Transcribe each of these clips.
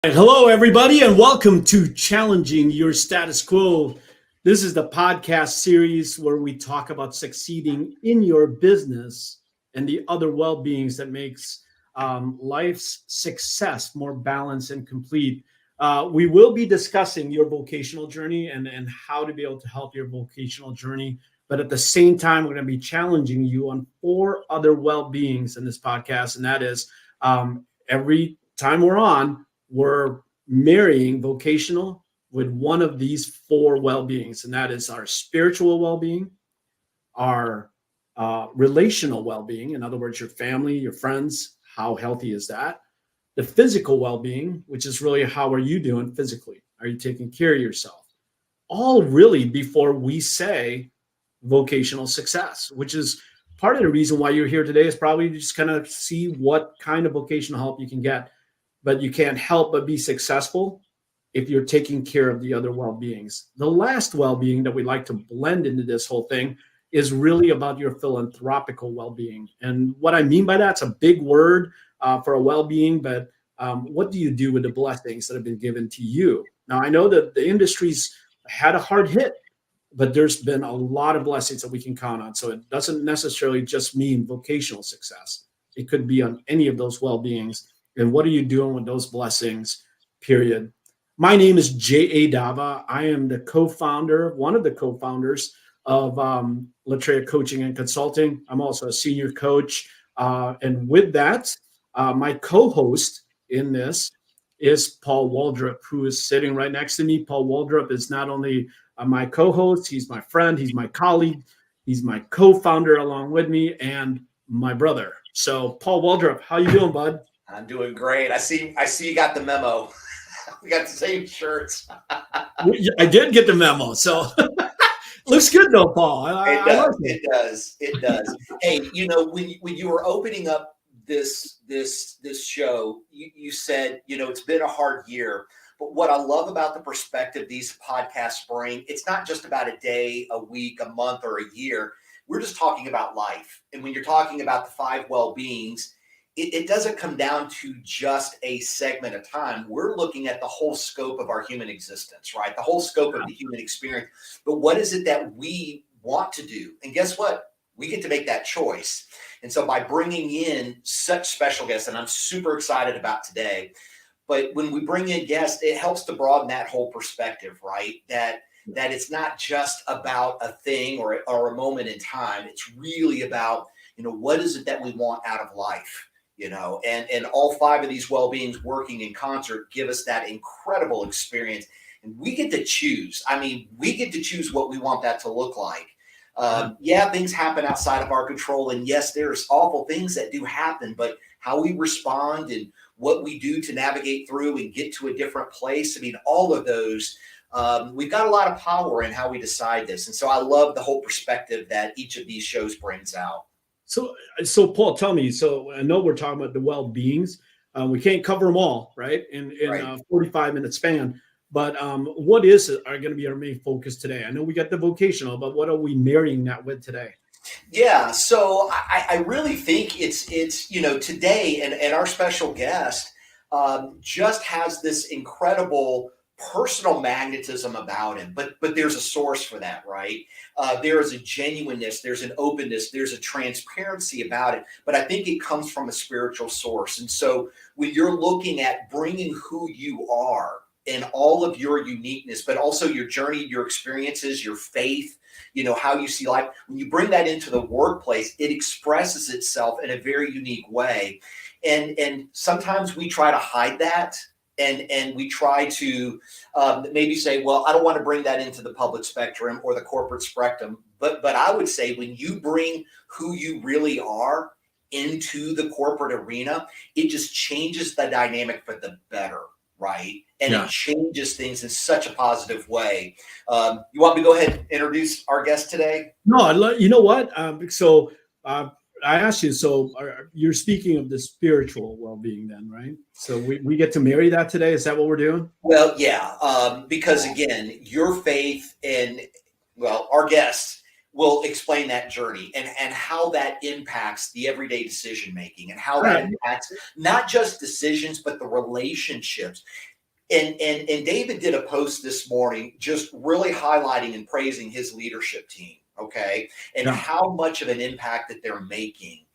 Hello, everybody, and welcome to Challenging Your Status Quo. This is the podcast series where we talk about succeeding in your business and the other well-beings that makes life's success more balanced and complete. We will be discussing your vocational journey and how to be able to help your vocational journey. But at the same time, we're going to be challenging you on 4 other well-beings in this podcast. And that is every time we're marrying vocational with one of these 4 well-beings, and that is our spiritual well-being, our relational well-being, in other words, your family, your friends, how healthy is that? The physical well-being, which is really how are you doing physically? Are you taking care of yourself? All really before we say vocational success, which is part of the reason why you're here today is probably to just kind of see what kind of vocational help you can get. But you can't help but be successful if you're taking care of the other well-beings. The last well-being that we like to blend into this whole thing is really about your philanthropical well-being. And what I mean by that's a big word for a well-being, but what do you do with the blessings that have been given to you? Now, I know that the industry's had a hard hit, but there's been a lot of blessings that we can count on. So it doesn't necessarily just mean vocational success. It could be on any of those well-beings. And what are you doing with those blessings, period? My name is J.A. Dava. I am the one of the co-founders of Latreia Coaching and Consulting. I'm also a senior coach. And with that, my co-host in this is Paul Waldrop, who is sitting right next to me. Paul Waldrop is not only my co-host, he's my friend, he's my colleague, he's my co-founder along with me, and my brother. So Paul Waldrop, how you doing, bud? I'm doing great. I see you got the memo. We got the same shirts. I did get the memo, so looks good though, Paul. It does. Hey, when you were opening up this show, you said, it's been a hard year. But what I love about the perspective these podcasts bring, it's not just about a day, a week, a month, or a year. We're just talking about life. And when you're talking about the 5 well-beings, it doesn't come down to just a segment of time. We're looking at the whole scope of our human existence, right? The whole scope of the human experience. But what is it that we want to do? And guess what? We get to make that choice. And so by bringing in such special guests, and I'm super excited about today, but when we bring in guests, it helps to broaden that whole perspective, right? That it's not just about a thing or a moment in time. It's really about, what is it that we want out of life? And all 5 of these well-beings working in concert give us that incredible experience. And we get to choose. We get to choose what we want that to look like. Things happen outside of our control. And yes, there's awful things that do happen, but how we respond and what we do to navigate through and get to a different place. All of those, we've got a lot of power in how we decide this. And so I love the whole perspective that each of these shows brings out. So Paul, tell me, so I know we're talking about the well-beings. We can't cover them all, right, in right. A 45-minute span. But what are going to be our main focus today? I know we got the vocational, but what are we marrying that with today? Yeah, so I really think it's today, and our special guest just has this incredible personal magnetism about him, but there's a source for that, right? There is a genuineness, there's an openness, there's a transparency about it, but I think it comes from a spiritual source. And so when you're looking at bringing who you are and all of your uniqueness, but also your journey, your experiences, your faith, how you see life, when you bring that into the workplace, it expresses itself in a very unique way. And sometimes we try to hide that. And we try to maybe say, well, I don't want to bring that into the public spectrum or the corporate spectrum. But I would say when you bring who you really are into the corporate arena, it just changes the dynamic for the better, right? And It changes things in such a positive way. You want me to go ahead and introduce our guest today? No, you know what? I asked you, so you're speaking of the spiritual well-being then, right? So we get to marry that today. Is that what we're doing? Well, yeah, because again, your faith and, our guests will explain that journey and how that impacts the everyday decision making and how that impacts not just decisions, but the relationships. And David did a post this morning just really highlighting and praising his leadership team, okay, and how much of an impact that they're making.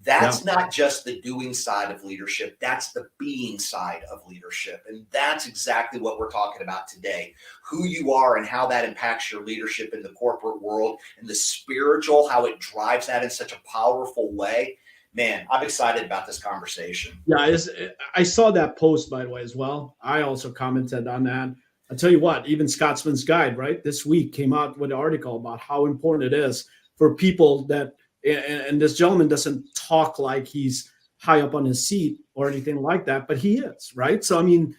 That's not just the doing side of leadership. That's the being side of leadership. And that's exactly what we're talking about today. Who you are and how that impacts your leadership in the corporate world, and the spiritual, how it drives that in such a powerful way. Man, I'm excited about this conversation. Yeah, I saw that post, by the way, as well. I also commented on that. I'll tell you what, even Scotsman's Guide, right, this week came out with an article about how important it is for people that, and this gentleman doesn't talk like he's high up on his seat or anything like that, but he is, right? So, I mean,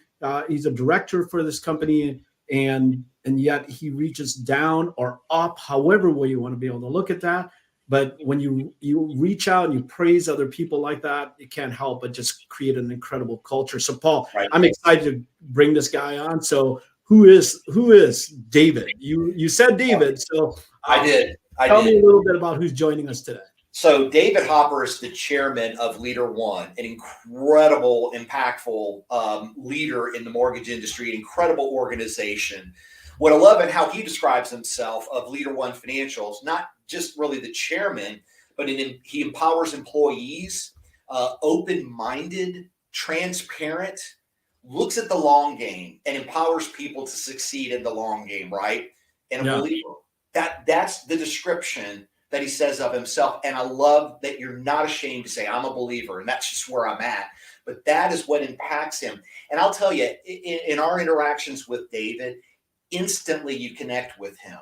he's a director for this company, and yet he reaches down or up, however way you want to be able to look at that. But when you reach out and you praise other people like that, it can't help but just create an incredible culture. So, Paul, I'm excited to bring this guy on. So, who is David? You said David, so I did. Tell me a little bit about who's joining us today. So, David Hopper is the chairman of Leader One, an incredible, impactful leader in the mortgage industry, an incredible organization. What I love and how he describes himself of Leader One Financials, not just really the chairman, but he empowers employees, open-minded, transparent, looks at the long game, and empowers people to succeed in the long game, right? And a believer. That's the description that he says of himself. And I love that you're not ashamed to say, I'm a believer, and that's just where I'm at. But that is what impacts him. And I'll tell you, in our interactions with David, instantly you connect with him.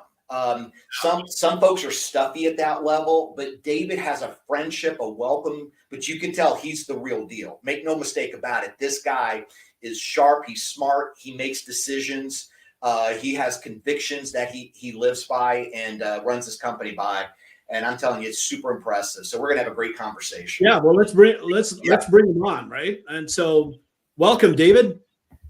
Some folks are stuffy at that level, but David has a friendship, a welcome, but you can tell he's the real deal. Make no mistake about it. This guy is sharp. He's smart. He makes decisions. He has convictions that he lives by and runs his company by. And I'm telling you, it's super impressive. So we're gonna have a great conversation. Yeah, well, let's bring him on, right? And so, welcome, David.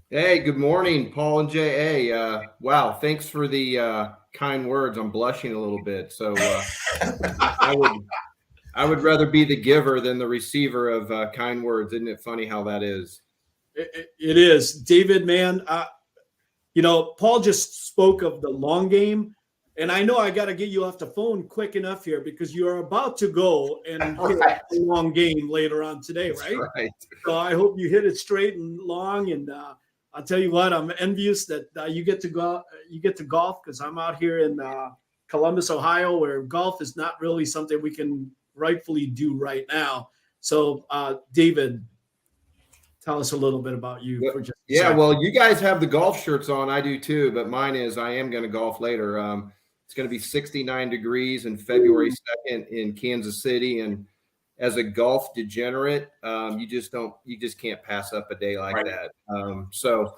Hey, good morning, Paul and J.A. Wow, thanks for the kind words. I'm blushing a little bit. So I would rather be the giver than the receiver of kind words. Isn't it funny how that is? It is, David, man. Paul just spoke of the long game, and I know I got to get you off the phone quick enough here because you are about to go and hit a long game later on today, right? That's right. So I hope you hit it straight and long. And I'll tell you what, I'm envious that you get to go. You get to golf because I'm out here in Columbus, Ohio, where golf is not really something we can rightfully do right now. So, David, tell us a little bit about you. Well, you guys have the golf shirts on. I do too, but mine is I am going to golf later. It's going to be 69 degrees in February 2nd in Kansas City. And as a golf degenerate, you just can't pass up a day like that. So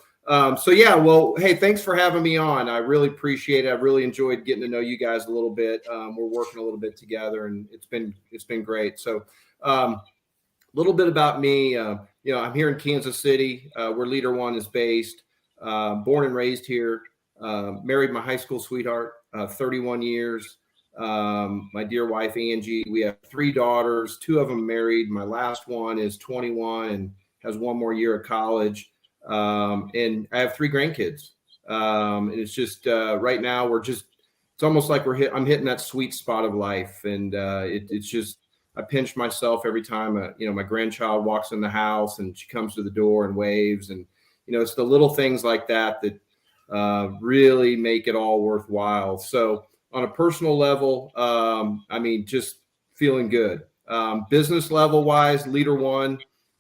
yeah, well, hey, thanks for having me on. I really appreciate it. I really enjoyed getting to know you guys a little bit. We're working a little bit together, and it's been great. So a little bit about me. I'm here in Kansas City, where Leader One is based. Born and raised here. Married my high school sweetheart, 31 years. My dear wife, Angie. We have 3 daughters, 2 of them married. My last one is 21 and has 1 more year of college. And I have 3 grandkids. And it's just right now it's almost like I'm hitting that sweet spot of life. And it's just, I pinch myself every time, my grandchild walks in the house and she comes to the door and waves. And, it's the little things like that really make it all worthwhile. So on a personal level, just feeling good. Business level wise, Leader One,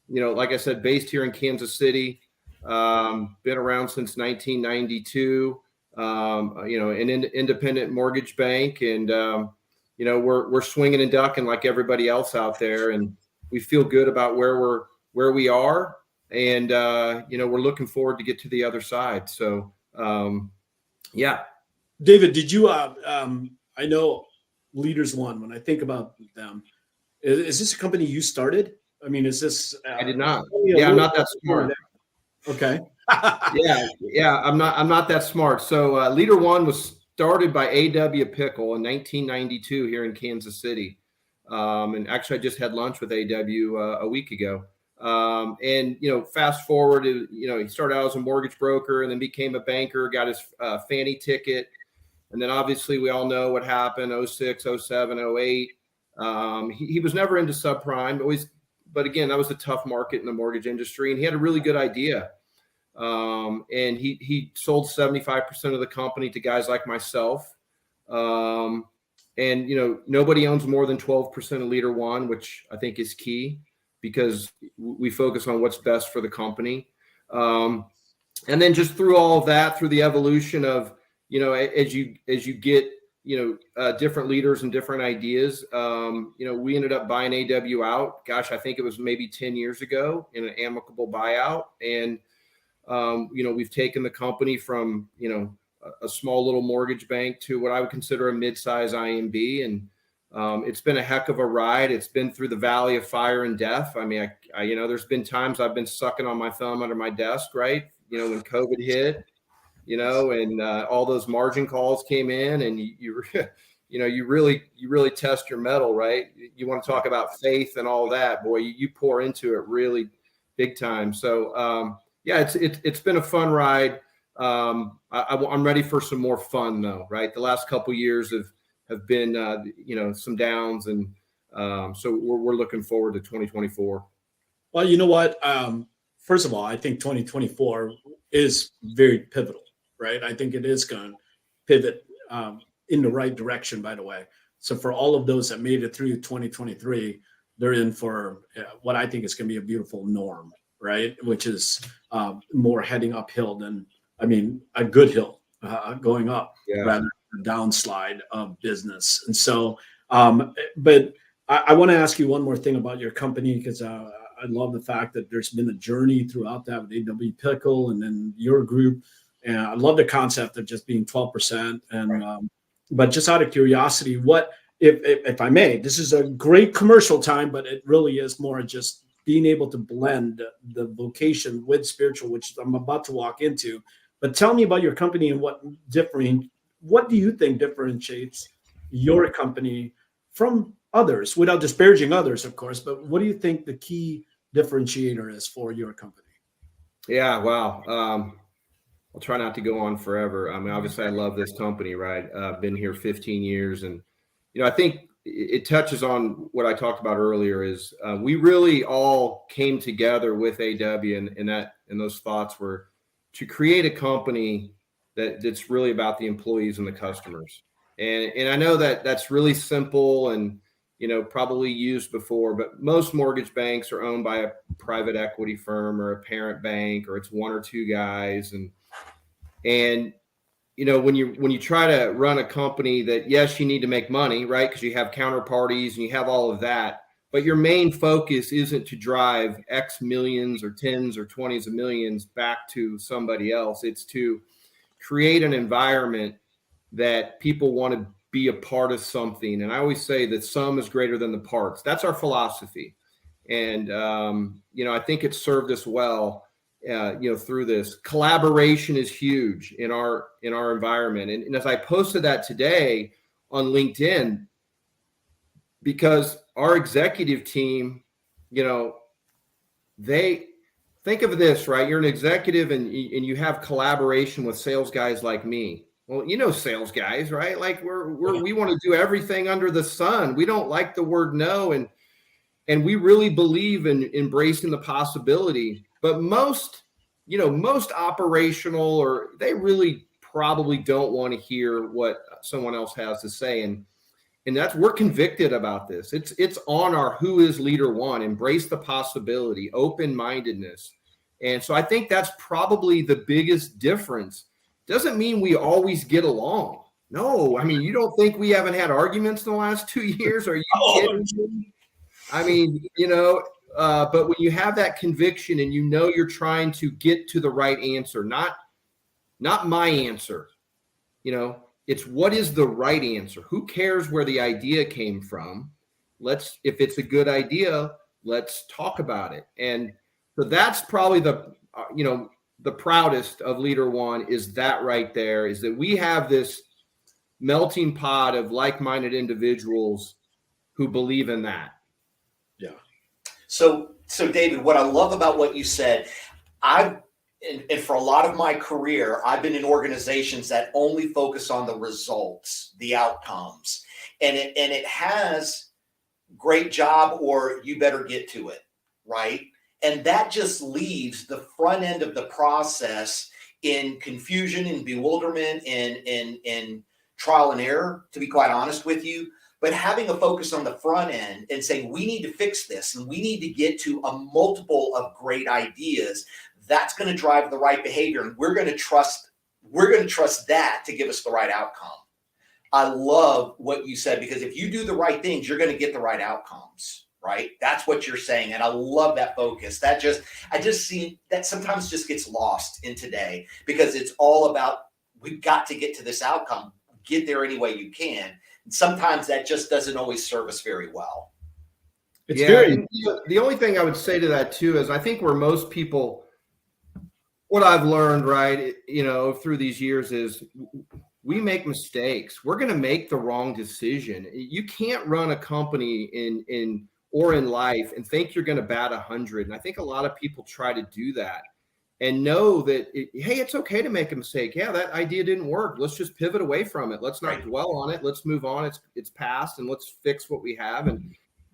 like I said, based here in Kansas City, been around since 1992, an independent mortgage bank. And, we're swinging and ducking like everybody else out there. And we feel good about where we are. And, we're looking forward to get to the other side. So, yeah. David, did you, I know Leaders One, when I think about them, is this a company you started? I mean, is this? I did not. Yeah, I'm not that smart. Okay. Yeah, I'm not that smart. So Leader One was started by A.W. Pickle in 1992 here in Kansas City. And actually I just had lunch with A.W. a week ago. And, fast forward, he started out as a mortgage broker and then became a banker, got his Fannie ticket. And then obviously we all know what happened, 06, 07, 08. He was never into subprime, but again, that was a tough market in the mortgage industry. And he had a really good idea. And he sold 75% of the company to guys like myself. And, nobody owns more than 12% of Leader One, which I think is key because we focus on what's best for the company. And then just through all of that, through the evolution of, as you get, different leaders and different ideas, we ended up buying AW out. Gosh, I think it was maybe 10 years ago in an amicable buyout. And, we've taken the company from, a small little mortgage bank to what I would consider a mid-size IMB. And it's been a heck of a ride. It's been through the valley of fire and death. I mean, I there's been times I've been sucking on my thumb under my desk, right? When COVID hit, and all those margin calls came in, and you really test your mettle, right? You want to talk about faith and all that, boy, you pour into it really big time. So, it's been a fun ride. I'm ready for some more fun though, right? The last couple of years have been, some downs, and so we're looking forward to 2024. Well, you know what? First of all, I think 2024 is very pivotal, right? I think it is going to pivot in the right direction, by the way. So for all of those that made it through 2023, they're in for what I think is going to be a beautiful norm, right? Which is more heading uphill than, a good hill going up rather than a downslide of business. And so, but I want to ask you one more thing about your company, because I love the fact that there's been a journey throughout that with AW Pickle and then your group. And I love the concept of just being 12%. And, but just out of curiosity, what, if I may, this is a great commercial time, but it really is more just being able to blend the vocation with spiritual, which I'm about to walk into. But tell me about your company and what do you think differentiates your company from others, without disparaging others, of course, but what do you think the key differentiator is for your company? Yeah, wow. I'll try not to go on forever. Obviously I love this company, right? I've been here 15 years, and, I think it touches on what I talked about earlier is we really all came together with AW, and those thoughts were to create a company that's really about the employees and the customers. And I know that that's really simple and, probably used before, but most mortgage banks are owned by a private equity firm or a parent bank, or it's one or two guys. And when you try to run a company that, yes, you need to make money, right? Because you have counterparties and you have all of that, but your main focus isn't to drive X millions or tens or 20s of millions back to somebody else. It's to create an environment that people want to be a part of something. And I always say that sum is greater than the parts. That's our philosophy. And, I think it's served us well, through this. Collaboration is huge in our environment. And as I posted that today on LinkedIn, because our executive team, they think of this, right? You're an executive and you have collaboration with sales guys like me. Well, sales guys, right? Like we want to do everything under the sun. We don't like the word no. And we really believe in embracing the possibility, but most operational, or they really probably don't want to hear what someone else has to say. And that's, we're convicted about this. It's on our who is leader one, embrace the possibility, open-mindedness. And so I think that's probably the biggest difference. Doesn't mean we always get along. No, you don't think we haven't had arguments in the last 2 years? Are you kidding me? But when you have that conviction and you're trying to get to the right answer, not my answer, it's what is the right answer? Who cares where the idea came from? If it's a good idea, let's talk about it. And so that's probably the proudest of Leader One, is that right there, is that we have this melting pot of like-minded individuals who believe in that. Yeah. So So David, what I love about what you said, and for a lot of my career, I've been in organizations that only focus on the results, the outcomes, and it has great job or you better get to it, right? And that just leaves the front end of the process in confusion and bewilderment and trial and error, to be quite honest with you. But having a focus on the front end and saying, we need to fix this and we need to get to a multiple of great ideas, that's going to drive the right behavior. And we're going to trust that to give us the right outcome. I love what you said, because if you do the right things, you're going to get the right outcomes, right? That's what you're saying. And I love that focus. I just see that sometimes just gets lost in today, because it's all about, we've got to get to this outcome, get there any way you can. And sometimes that just doesn't always serve us very well. The only thing I would say to that too is I think where most people, what I've learned, right, through these years is we make mistakes. We're going to make the wrong decision. You can't run a company in life and think you're going to bat 100. And I think a lot of people try to do that and know that, hey, it's okay to make a mistake. Yeah, that idea didn't work. Let's just pivot away from it. Let's not dwell on it. Let's move on. It's past, and let's fix what we have. And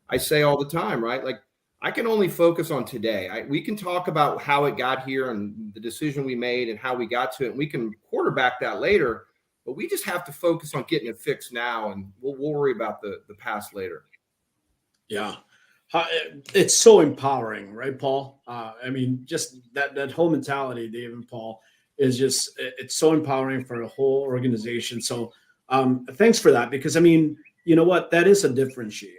I say all the time, right? Like, I can only focus on today. We can talk about how it got here and the decision we made and how we got to it. And we can quarterback that later, but we just have to focus on getting it fixed now, and we'll worry about the past later. Yeah. It's so empowering, right, Paul? I mean, just that whole mentality, Dave and Paul, is just, it's so empowering for a whole organization. So thanks for that, because I mean, you know what, that is a differentiator.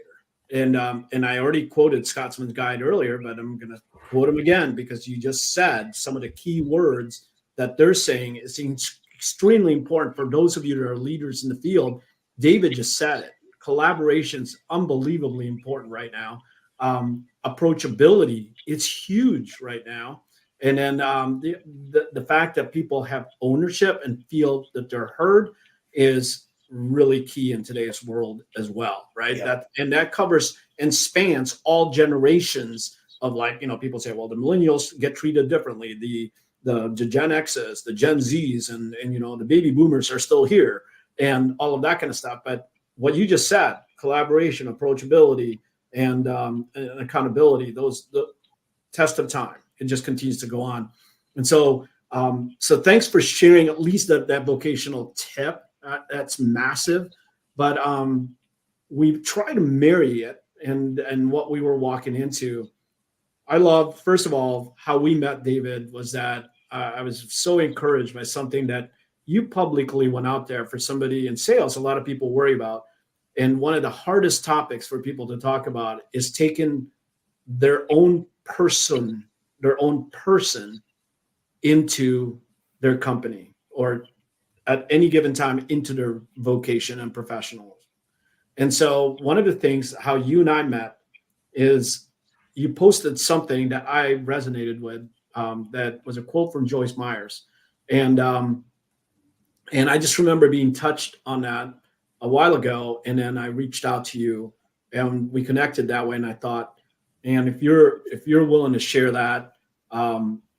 And I already quoted Scotsman's Guide earlier, but I'm going to quote him again, because you just said some of the key words that they're saying is extremely important for those of you that are leaders in the field. David just said it. Collaboration's unbelievably important right now. Approachability, it's huge right now. And then the fact that people have ownership and feel that they're heard is really key in today's world as well, right? Yeah. That covers and spans all generations of, like, people say, well, the millennials get treated differently. The Gen X's, the Gen Z's, and the baby boomers are still here, and all of that kind of stuff. But what you just said, collaboration, approachability, and accountability, the test of time, it just continues to go on. And so thanks for sharing at least that vocational tip. That's massive. But we try to marry it and what we were walking into. I love, first of all, how we met, David, was that I was so encouraged by something that you publicly went out there for somebody in sales. A lot of people worry about. And one of the hardest topics for people to talk about is taking their own person into their company, or at any given time into their vocation and professionals. And so one of the things, how you and I met, is you posted something that I resonated with, that was a quote from Joyce Myers. And I just remember being touched on that a while ago. And then I reached out to you and we connected that way. And I thought, and if you're willing to share that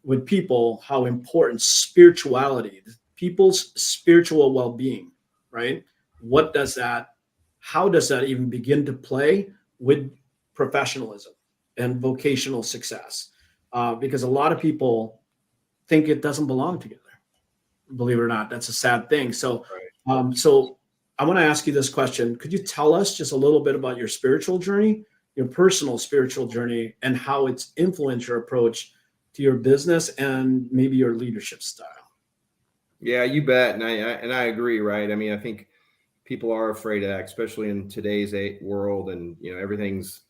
with people, how important spirituality, people's spiritual well-being, right? How does that even begin to play with professionalism and vocational success? Because a lot of people think it doesn't belong together. Believe it or not, that's a sad thing. So, so I want to ask you this question. Could you tell us just a little bit about your spiritual journey, your personal spiritual journey, and how it's influenced your approach to your business and maybe your leadership style? Yeah, you bet. And I agree, right? I mean, I think people are afraid of that, especially in today's world, and everything's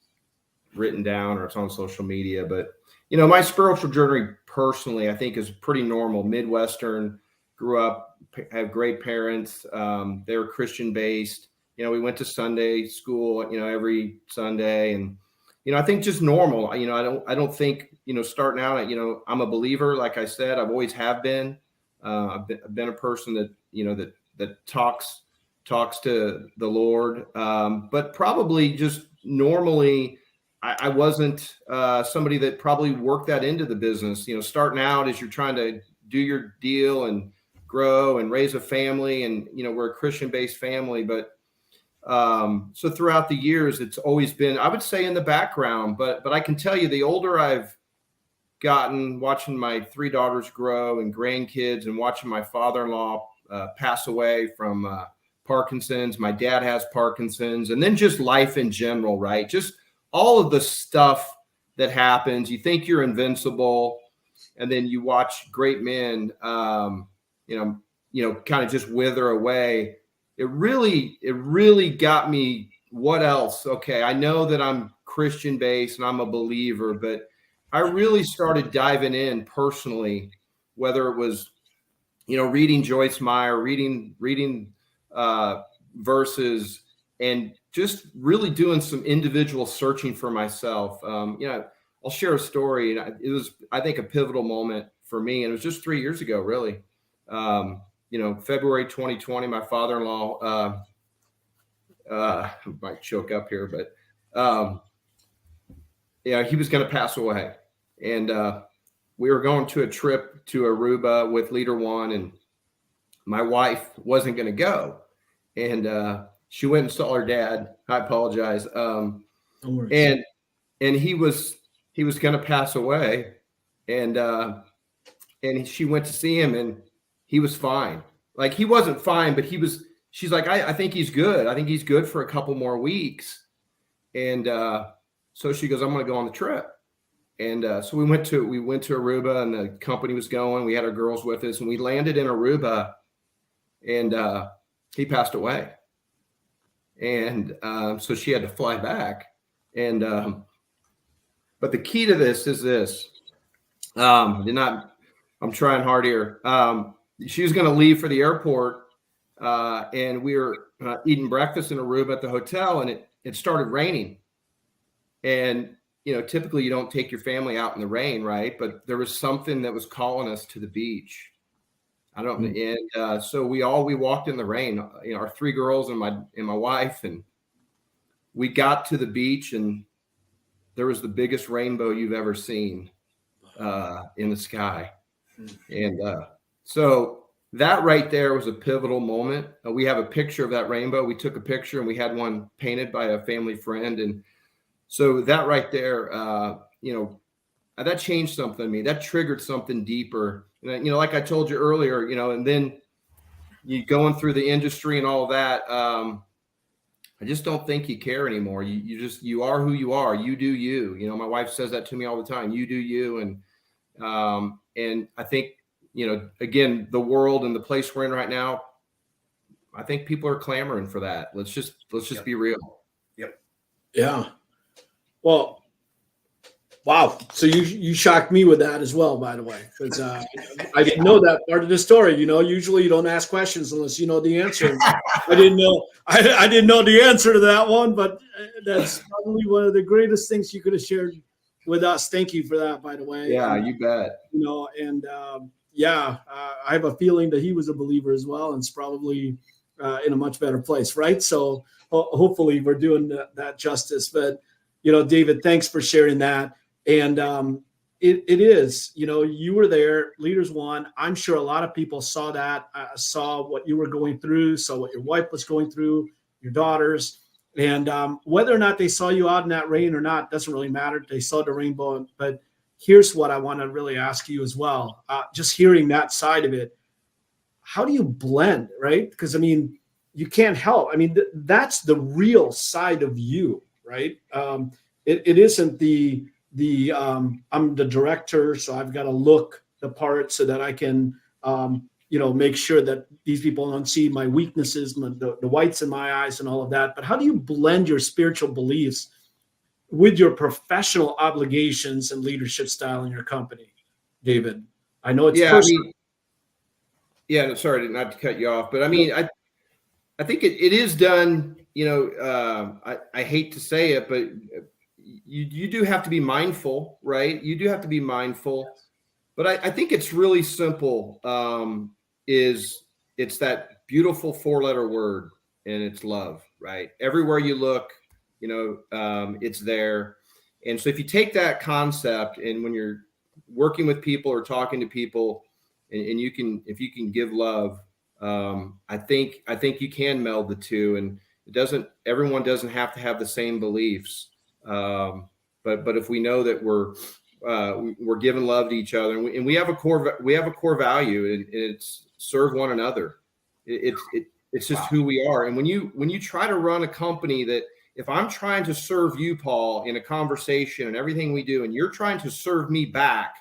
written down or it's on social media. But my spiritual journey personally, I think, is pretty normal. Midwestern, grew up, have great parents. They were Christian based. We went to Sunday school, every Sunday, and I think just normal. I don't think starting out, I'm a believer. Like I said, I've always have been. I've been a person that that talks to the Lord, but probably just normally I wasn't somebody that probably worked that into the business, starting out as you're trying to do your deal and grow and raise a family. And, we're a Christian-based family, but so throughout the years, it's always been, I would say, in the background, but I can tell you the older I've gotten, watching my 3 daughters grow and grandkids and watching my father-in-law pass away from Parkinson's. My dad has Parkinson's, and then just life in general, right? Just all of the stuff that happens. You think you're invincible, and then you watch great men, kind of just wither away. It really got me. What else? Okay, I know that I'm Christian based and I'm a believer, but I really started diving in personally, whether it was, reading Joyce Meyer, reading verses, and just really doing some individual searching for myself. I'll share a story. And it was, I think, a pivotal moment for me. And it was just 3 years ago, really. February 2020, my father-in-law, might choke up here, but he was going to pass away. And we were going to a trip to Aruba with Leader One, and my wife wasn't going to go. And she went and saw her dad. I apologize. And he was going to pass away, and she went to see him, and he was fine. Like, he wasn't fine, but she's like, I think he's good. I think he's good for a couple more weeks. And so she goes, I'm going to go on the trip. And so we went to Aruba, and the company was going. We had our girls with us, and we landed in Aruba, and he passed away. And so she had to fly back. And but the key to this is this. I'm trying hard here. She was going to leave for the airport, and we were eating breakfast in Aruba at the hotel, and it started raining. And typically you don't take your family out in the rain, right? But there was something that was calling us to the beach. And so we walked in the rain, our 3 girls and my wife, and we got to the beach, and there was the biggest rainbow you've ever seen in the sky. And so that right there was a pivotal moment. We have a picture of that rainbow. We took a picture, and we had one painted by a family friend. And so that right there, that changed something in me. That triggered something deeper. And, like I told you earlier, and then you going through the industry and all of that. I just don't think you care anymore. You are who you are. You do you. My wife says that to me all the time. You do you. And I think, again, the world and the place we're in right now, I think people are clamoring for that. Let's just Yep. be real. Yep. Yeah. Well, wow. So you shocked me with that as well, by the way, because I didn't know that part of the story. Usually you don't ask questions unless you know the answer. I didn't know. I didn't know the answer to that one, but that's probably one of the greatest things you could have shared with us. Thank you for that, by the way. Yeah, you bet. I have a feeling that he was a believer as well, and it's probably in a much better place, right? So hopefully we're doing that justice. But David, thanks for sharing that. And it is, you were there, Leaders One. I'm sure a lot of people saw that, saw what you were going through, saw what your wife was going through, your daughters. And whether or not they saw you out in that rain or not, doesn't really matter. They saw the rainbow. But here's what I want to really ask you as well. Just hearing that side of it, how do you blend, right? Because, you can't help. That's the real side of you, right? It isn't the I'm the director, so I've got to look the part so that I can, make sure that these people don't see my weaknesses, the whites in my eyes and all of that. But how do you blend your spiritual beliefs with your professional obligations and leadership style in your company, David? I know it's personal. Sorry not to cut you off, but I think it is done, I hate to say it, but you do have to be mindful, right? You do have to be mindful, but I think it's really simple. It's that beautiful 4-letter word, and it's love, right? Everywhere you look, it's there. And so if you take that concept, and when you're working with people or talking to people, and if you can give love, I think you can meld the two. And everyone doesn't have to have the same beliefs. But if we know that we're giving love to each other, and we have a core value, and it's serve one another. It's just who we are. And when you try to run a company, that if I'm trying to serve you, Paul, in a conversation and everything we do, and you're trying to serve me back,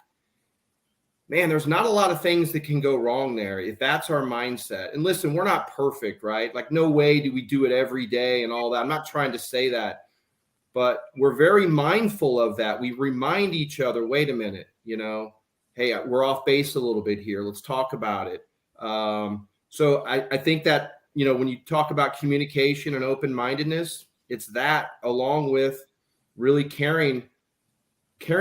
man, there's not a lot of things that can go wrong there if that's our mindset. And listen, we're not perfect, right? Like, no way do we do it every day and all that. I'm not trying to say that, but we're very mindful of that. We remind each other, wait a minute, hey, we're off base a little bit here. Let's talk about it. So I think that, when you talk about communication and open-mindedness, it's that, along with really caring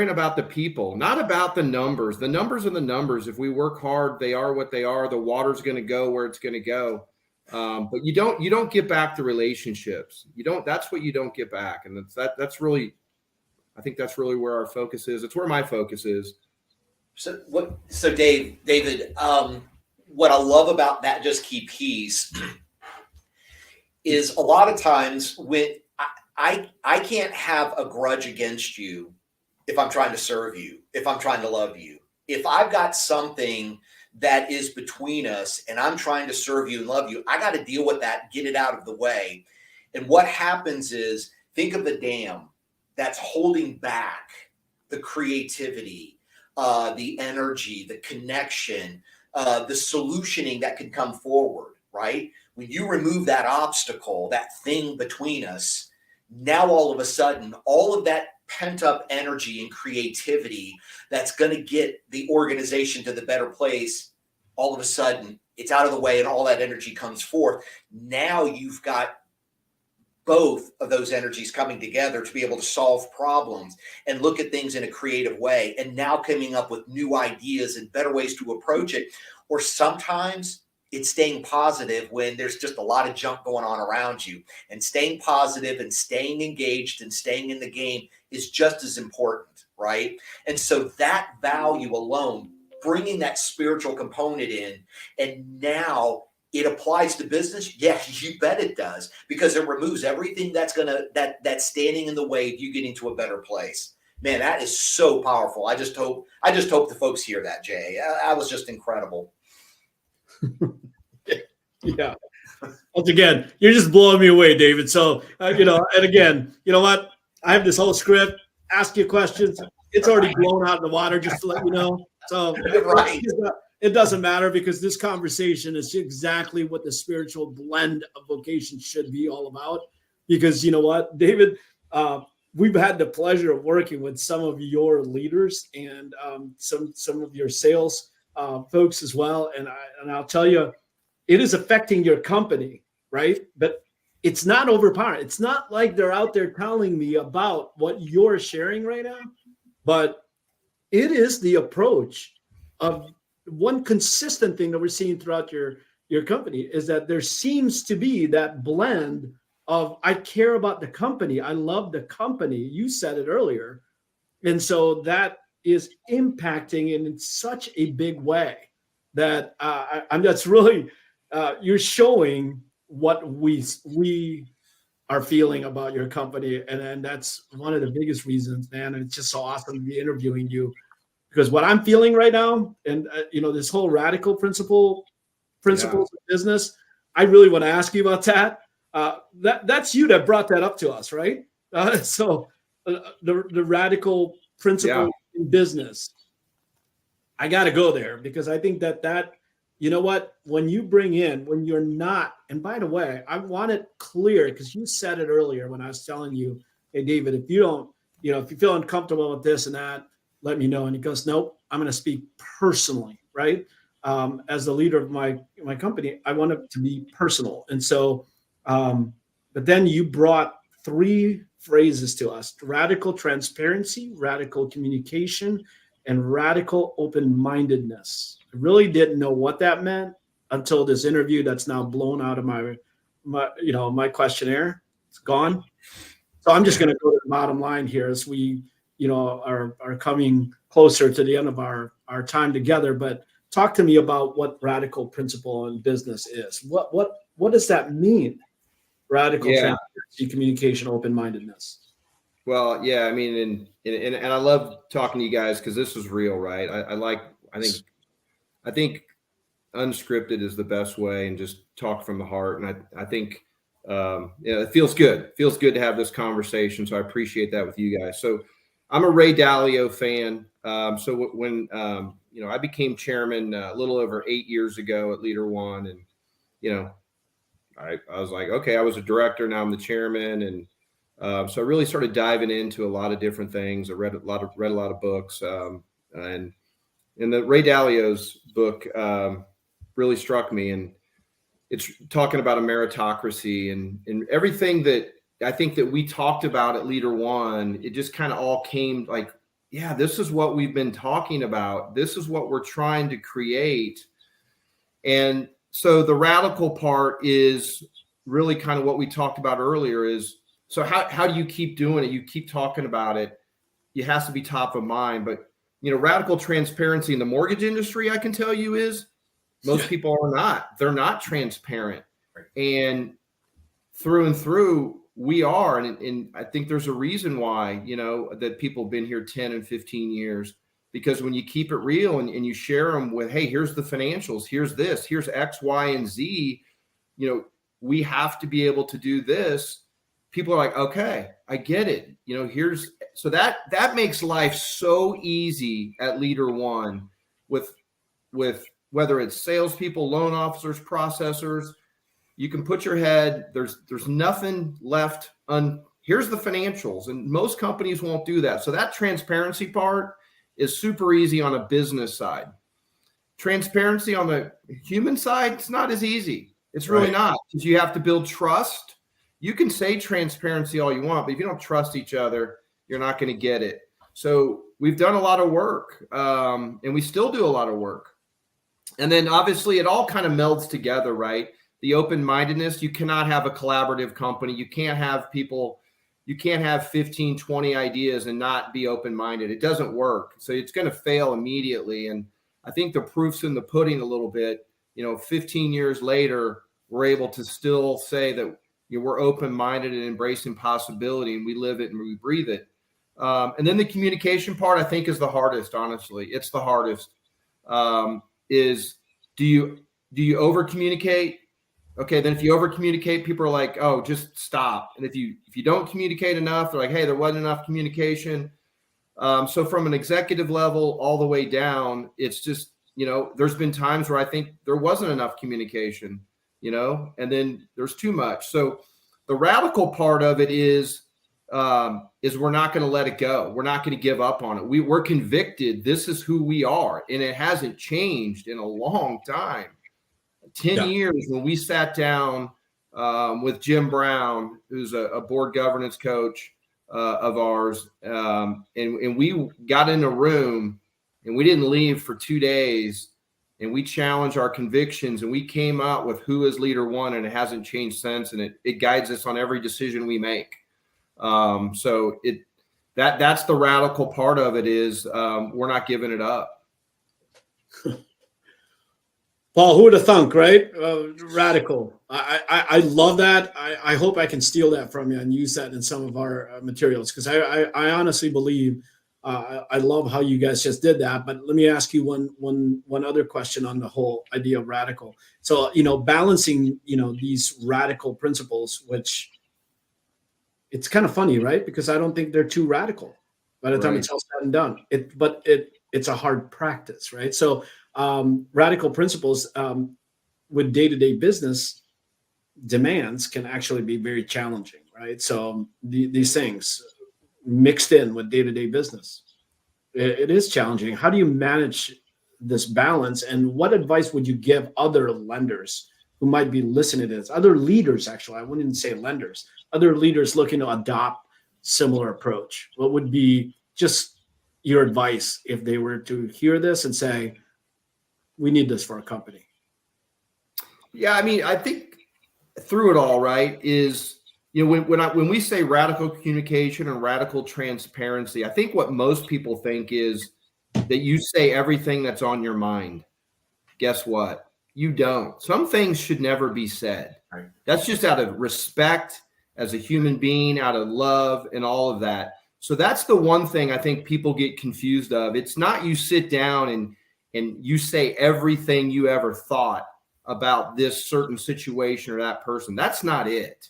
about the people, not about the numbers. The numbers are the numbers. If we work hard, they are what they are. The water's going to go where it's going to go. But you don't get back the relationships. That's what you don't get back. And that's really, I think that's really where our focus is. It's where my focus is. So David, what I love about that just key piece is a lot of times when I can't have a grudge against you if I'm trying to serve you, if I'm trying to love you. If I've got something that is between us and I'm trying to serve you and love you, I got to deal with that, get it out of the way. And what happens is, think of the dam that's holding back the creativity, the energy, the connection, the solutioning that could come forward, right? When you remove that obstacle, that thing between us, now all of a sudden, all of that pent up energy and creativity that's going to get the organization to the better place, all of a sudden it's out of the way and all that energy comes forth. Now you've got both of those energies coming together to be able to solve problems and look at things in a creative way, and now coming up with new ideas and better ways to approach it. Or sometimes it's staying positive when there's just a lot of junk going on around you, and staying positive and staying engaged and staying in the game is just as important, right? And so that value alone, bringing that spiritual component in, and now it applies to business. Yeah, you bet it does, because it removes everything that's standing in the way of you getting to a better place. Man, that is so powerful. I just hope the folks hear that, Jay. That was just incredible. Yeah. Once again, you're just blowing me away, David. So, and again, you know what? I have this whole script, ask you questions. It's already blown out in the water, just to let you know. So Right. It doesn't matter, because this conversation is exactly what the spiritual blend of vocation should be all about. Because you know what, David, we've had the pleasure of working with some of your leaders and some of your sales folks as well. And I'll tell you, it is affecting your company, right? But it's not overpowering. It's not like they're out there telling me about what you're sharing right now, but it is the approach of one consistent thing that we're seeing throughout your company is that there seems to be that blend of, I care about the company. I love the company. You said it earlier. And so that is impacting in such a big way that that's really, you're showing what we are feeling about your company. And that's one of the biggest reasons, man. And it's just so awesome to be interviewing you, because what I'm feeling right now, and this whole radical principles of business, I really want to ask you about that. That's you that brought that up to us, right? So the radical principle in business, I got to go there, because I think that you know what, when you're not, and by the way, I want it clear, because you said it earlier when I was telling you, hey, David, if you feel uncomfortable with this and that, let me know. And he goes, nope, I'm going to speak personally, right? As the leader of my company, I want it to be personal. And so, but then you brought 3 phrases to us: radical transparency, radical communication, and radical open-mindedness. I really didn't know what that meant until this interview that's now blown out of my questionnaire. It's gone. So I'm just going to go to the bottom line here as we, are coming closer to the end of our time together. But talk to me about what radical principle in business is. What does that mean? Radical transparency, communication, open-mindedness. Well, yeah, I mean, and I love talking to you guys because this is real, right? I think unscripted is the best way, and just talk from the heart. And I think, it feels good. It feels good to have this conversation. So I appreciate that with you guys. So I'm a Ray Dalio fan. So when, I became chairman a little over 8 years ago at Leader One, and, I was like, okay, I was a director. Now I'm the chairman. And so I really started diving into a lot of different things. I read a lot of books. And the Ray Dalio's book really struck me. And it's talking about a meritocracy and everything that I think that we talked about at Leader One. It just kind of all came like, yeah, this is what we've been talking about. This is what we're trying to create. And so the radical part is really kind of what we talked about earlier is, so how do you keep doing it? You keep talking about it. It has to be top of mind. But, radical transparency in the mortgage industry, I can tell you, is most people are not. They're not transparent. And through, we are. And I think there's a reason why, that people have been here 10 and 15 years. Because when you keep it real and you share them with, hey, here's the financials, here's this, here's X, Y, and Z, we have to be able to do this. People are like, okay, I get it. So that makes life so easy at Leader One with whether it's salespeople, loan officers, processors. You can put your head, there's nothing left. Here's the financials, and most companies won't do that. So that transparency part is super easy on a business side. Transparency on the human side, it's not as easy. It's really not, because you have to build trust. You can say transparency all you want, but if you don't trust each other, you're not going to get it. So we've done a lot of work, and we still do a lot of work. And then obviously it all kind of melds together, right? The open-mindedness, you cannot have a collaborative company. You can't have people, you can't have 15, 20 ideas and not be open-minded. It doesn't work. So it's going to fail immediately. And I think the proof's in the pudding a little bit. 15 years later, we're able to still say that we're open-minded and embracing possibility, and we live it and we breathe it. And then the communication part, I think, is the hardest, honestly. It's the hardest. Is do you over-communicate? Okay, then if you over-communicate, people are like, oh, just stop. And if you don't communicate enough, they're like, hey, there wasn't enough communication. So from an executive level all the way down, it's just, there's been times where I think there wasn't enough communication, and then there's too much. So the radical part of it is we're not going to let it go. We're not going to give up on it. We're convicted. This is who we are. And it hasn't changed in a long time. 10 years when we sat down with Jim Brown, who's a board governance coach of ours. And we got in a room and we didn't leave for 2 days, and we challenged our convictions, and we came out with who is Leader One, and it hasn't changed since. And it guides us on every decision we make. So that's the radical part of it is we're not giving it up. Paul, who would have thunk, right? Radical. I love that. I hope I can steal that from you and use that in some of our materials, because I honestly believe I love how you guys just did that. But let me ask you one other question on the whole idea of radical. So, balancing, these radical principles, which it's kind of funny, right? Because I don't think they're too radical by the time it's all said and done. It's a hard practice, right? So radical principles with day-to-day business demands can actually be very challenging, right? So these things mixed in with day-to-day business, it is challenging. How do you manage this balance, and what advice would you give other lenders who might be listening to this? Other leaders, actually, I wouldn't even say lenders, other leaders looking to adopt similar approach. What would be just your advice if they were to hear this and say, we need this for our company? Yeah, I mean, I think through it all, right, is when we say radical communication and radical transparency, I think what most people think is that you say everything that's on your mind. Guess what? You don't. Some things should never be said. Right. That's just out of respect as a human being, out of love and all of that. So that's the one thing I think people get confused of. It's not you sit down and you say everything you ever thought about this certain situation or that person. That's not it.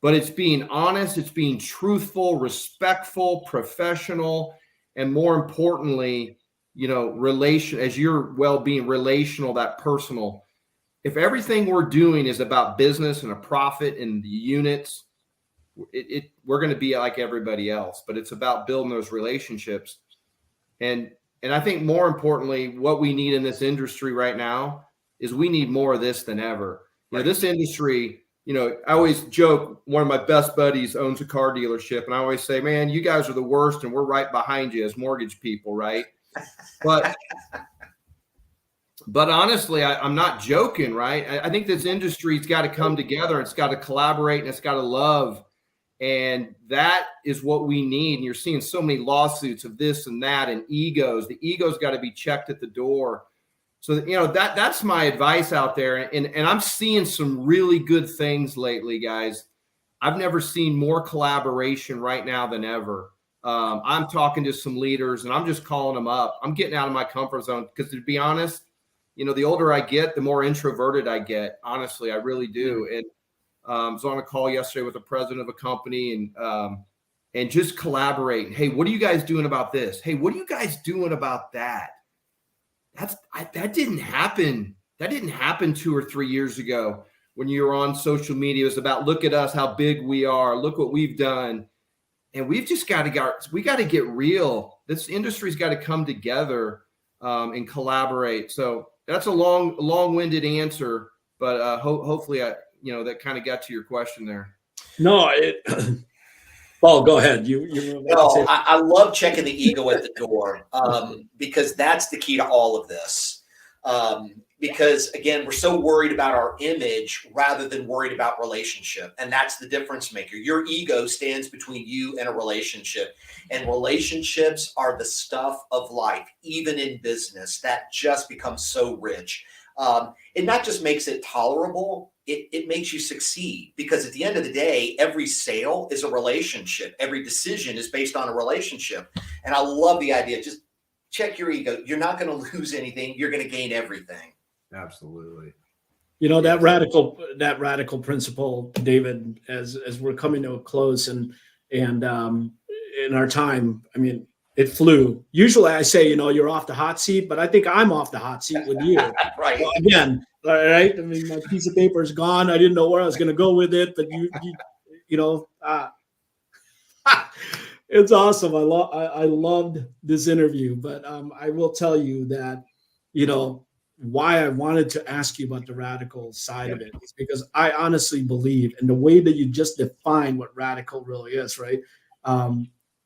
But it's being honest, it's being truthful, respectful, professional, and more importantly, as your well-being, relational, that personal. If everything we're doing is about business and a profit and the units, we're going to be like everybody else. But it's about building those relationships. And I think more importantly, what we need in this industry right now is we need more of this than ever. This industry, I always joke, one of my best buddies owns a car dealership, and I always say, man, you guys are the worst, and we're right behind you as mortgage people, right? But honestly, I'm not joking, right? I think this industry's got to come together. It's got to collaborate, and it's got to love. And that is what we need. And you're seeing so many lawsuits of this and that and egos. The ego's got to be checked at the door. So, that's my advice out there. And I'm seeing some really good things lately, guys. I've never seen more collaboration right now than ever. I'm talking to some leaders and I'm just calling them up. I'm getting out of my comfort zone because, to be honest, the older I get, the more introverted I get. Honestly, I really do. And I was on a call yesterday with the president of a company and just collaborate. Hey, what are you guys doing about this? Hey, what are you guys doing about that? That didn't happen. That didn't happen 2 or 3 years ago when you were on social media. It was about, look at us, how big we are. Look what we've done. And we've just got to get real. This industry's got to come together and collaborate. So that's a long-winded answer, but hopefully that kind of got to your question there. No, Paul, go ahead. I love checking the ego at the door because that's the key to all of this. Because again, we're so worried about our image rather than worried about relationship. And that's the difference maker. Your ego stands between you and a relationship, and relationships are the stuff of life, even in business, that just becomes so rich. It not just makes it tolerable, it makes you succeed, because at the end of the day, every sale is a relationship. Every decision is based on a relationship. And I love the idea. Just check your ego. You're not going to lose anything. You're going to gain everything. Absolutely. That radical principle, David, as we're coming to a close and in our time, I mean, it flew. Usually I say, you're off the hot seat, but I think I'm off the hot seat with you. Right. Well, again, right. I mean, my piece of paper is gone. I didn't know where I was going to go with it, but it's awesome. I loved this interview, but I will tell you that, why I wanted to ask you about the radical side of it is because I honestly believe, and the way that you just define what radical really is, right?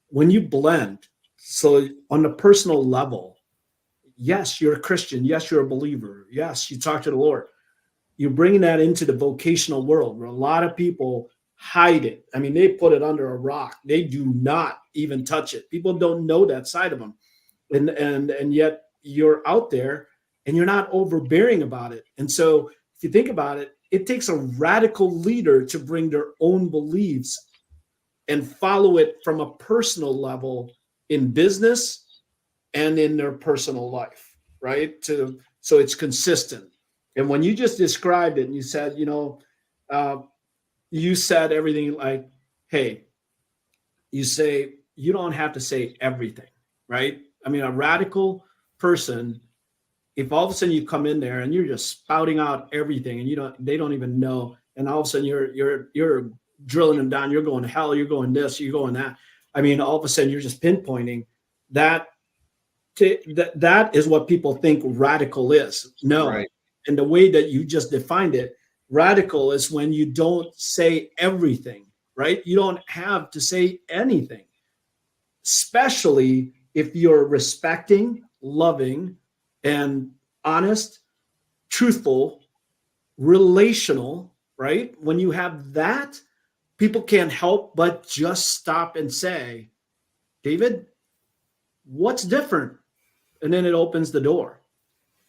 When you blend, so on the personal level, yes, you're a Christian. Yes, you're a believer. Yes, you talk to the Lord. You're bringing that into the vocational world where a lot of people hide it. I mean, they put it under a rock. They do not even touch it. People don't know that side of them. And yet you're out there and you're not overbearing about it. And so if you think about it, it takes a radical leader to bring their own beliefs and follow it from a personal level in business and in their personal life, right? So it's consistent. And when you just described it and you said, you said everything like, hey, you say, you don't have to say everything, right? I mean, a radical person, if all of a sudden you come in there and you're just spouting out everything and they don't even know, and all of a sudden you're drilling them down, you're going to hell, you're going this, you're going that. I mean, all of a sudden you're just pinpointing that. That is what people think radical is. No. Right. And the way that you just defined it, radical is when you don't say everything, right? You don't have to say anything, especially if you're respecting, loving, and honest, truthful, relational, right? When you have that people can't help but just stop and say, David, what's different? And then it opens the door,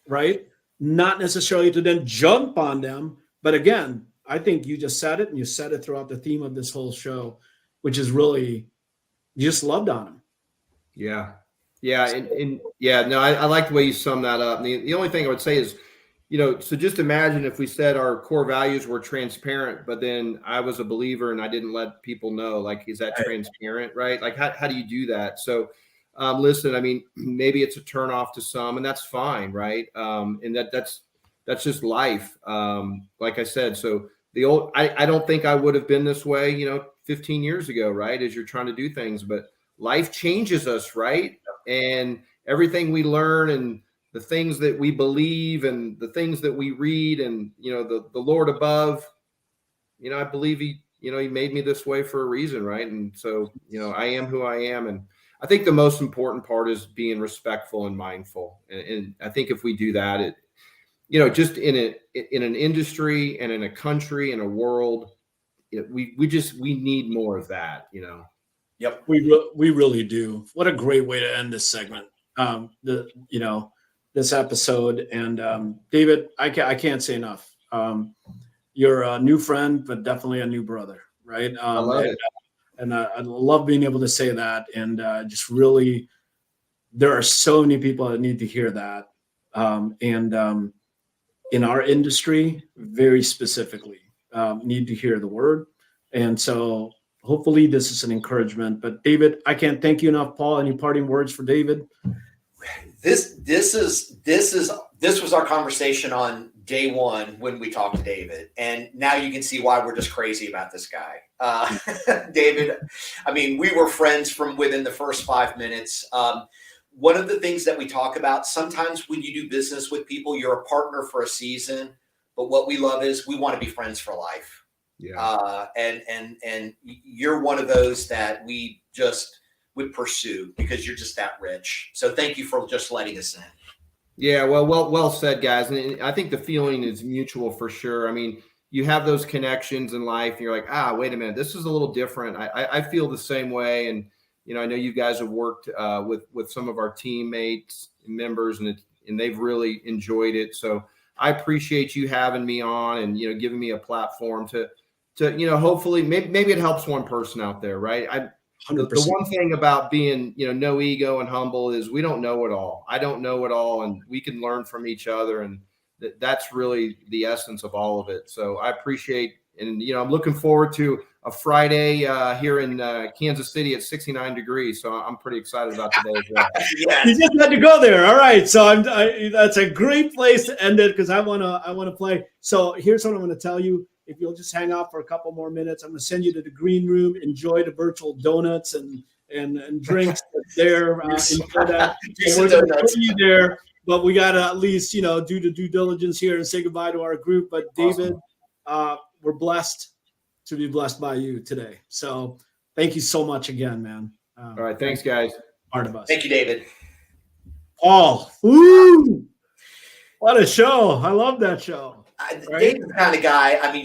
right? Not necessarily to then jump on them. But again, I think you just said it, and you said it throughout the theme of this whole show, which is really, you just loved on them. Yeah. Yeah. And yeah, no, I like the way you sum that up. And the only thing I would say is, so just imagine if we said our core values were transparent, but then I was a believer and I didn't let people know, like, is that transparent, right? Like, how do you do that? So listen, I mean, maybe it's a turnoff to some, and that's fine, right? And that's just life. Like I said, so I don't think I would have been this way, 15 years ago, right? As you're trying to do things, but life changes us, right? And everything we learn and the things that we believe and the things that we read and, the Lord above, I believe he made me this way for a reason, right? And so, I am who I am. And I think the most important part is being respectful and mindful. And I think if we do that, just in an industry and in a country and a world, we need more of that, Yep, we really do. What a great way to end this segment. This episode. And David, I can't say enough. You're a new friend, but definitely a new brother, right? I love it. And I love being able to say that. And just really, there are so many people that need to hear that. And in our industry, very specifically, need to hear the word. And so hopefully this is an encouragement. But David, I can't thank you enough. Paul, any parting words for David? This was our conversation on day one when we talked to David, and now you can see why we're just crazy about this guy. David, I mean, we were friends from within the first 5 minutes. One of the things that we talk about, sometimes when you do business with people, you're a partner for a season, but what we love is we want to be friends for life. Yeah. And you're one of those that we just would pursue because you're just that rich. So thank you for just letting us in. Yeah, well said, guys. And I think the feeling is mutual for sure. I mean, you have those connections in life and you're like, wait a minute, this is a little different. I feel the same way. And, I know you guys have worked with some of our teammates and members and they've really enjoyed it. So I appreciate you having me on and, giving me a platform to hopefully maybe it helps one person out there, right? The one thing about being, no ego and humble is we don't know it all. I don't know it all, and we can learn from each other, and that's really the essence of all of it. So I appreciate, and I'm looking forward to a Friday here in Kansas City at 69 degrees. So I'm pretty excited about today as well. Yeah. You just had to go there. All right, so that's a great place to end it because I want to play. So here's what I'm going to tell you. If you'll just hang out for a couple more minutes, I'm going to send you to the green room. Enjoy the virtual donuts and drinks there. Enjoy that. We're going to put you there, but we got to at least do the due diligence here and say goodbye to our group. But David, we're blessed to be blessed by you today. So thank you so much again, man. All right, thanks, guys. Part of us. Thank you, David. Paul, woo! What a show! I love that show. Right? David's the kind of guy. I mean,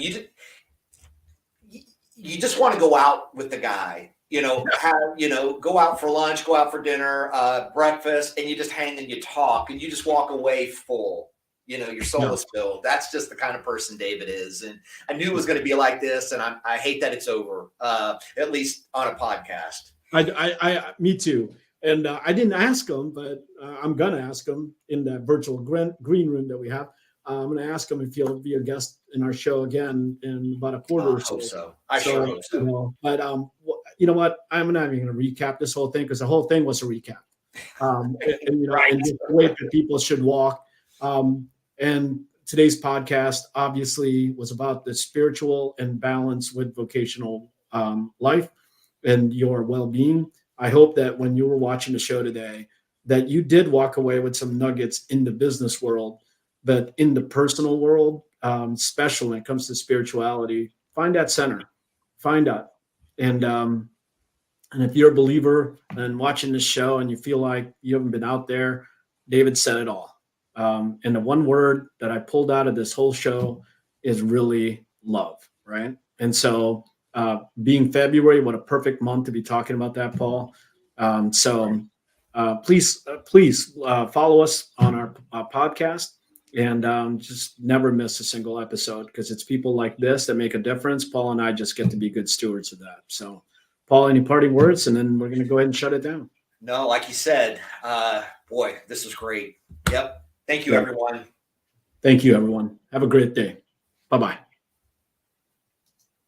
you just want to go out with the guy. Go out for lunch, go out for dinner, breakfast, and you just hang and you talk, and you just walk away full. Your soul is filled. That's just the kind of person David is, and I knew it was going to be like this. And I hate that it's over. At least on a podcast. Me too. And I didn't ask him, but I'm gonna ask him in that virtual green room that we have. I'm going to ask him if he'll be a guest in our show again in about a quarter or so. I hope so. I sure hope so. But you know what? I'm not even going to recap this whole thing because the whole thing was a recap. And just the way that people should walk. And today's podcast obviously was about the spiritual and balance with vocational life and your well-being. I hope that when you were watching the show today, that you did walk away with some nuggets in the business world. But in the personal world, especially when it comes to spirituality, find that center, find out. And if you're a believer and watching this show and you feel like you haven't been out there, David said it all. And the one word that I pulled out of this whole show is really love, right? And so being February, what a perfect month to be talking about that, Paul. Please follow us on our podcast, and just never miss a single episode, because it's people like this that make a difference. Paul and I just get to be good stewards of that. So, Paul, any parting words? And then we're going to go ahead and shut it down. No, like you said, boy, this was great. Yep. Thank you, everyone. Thank you, everyone. Have a great day. Bye-bye.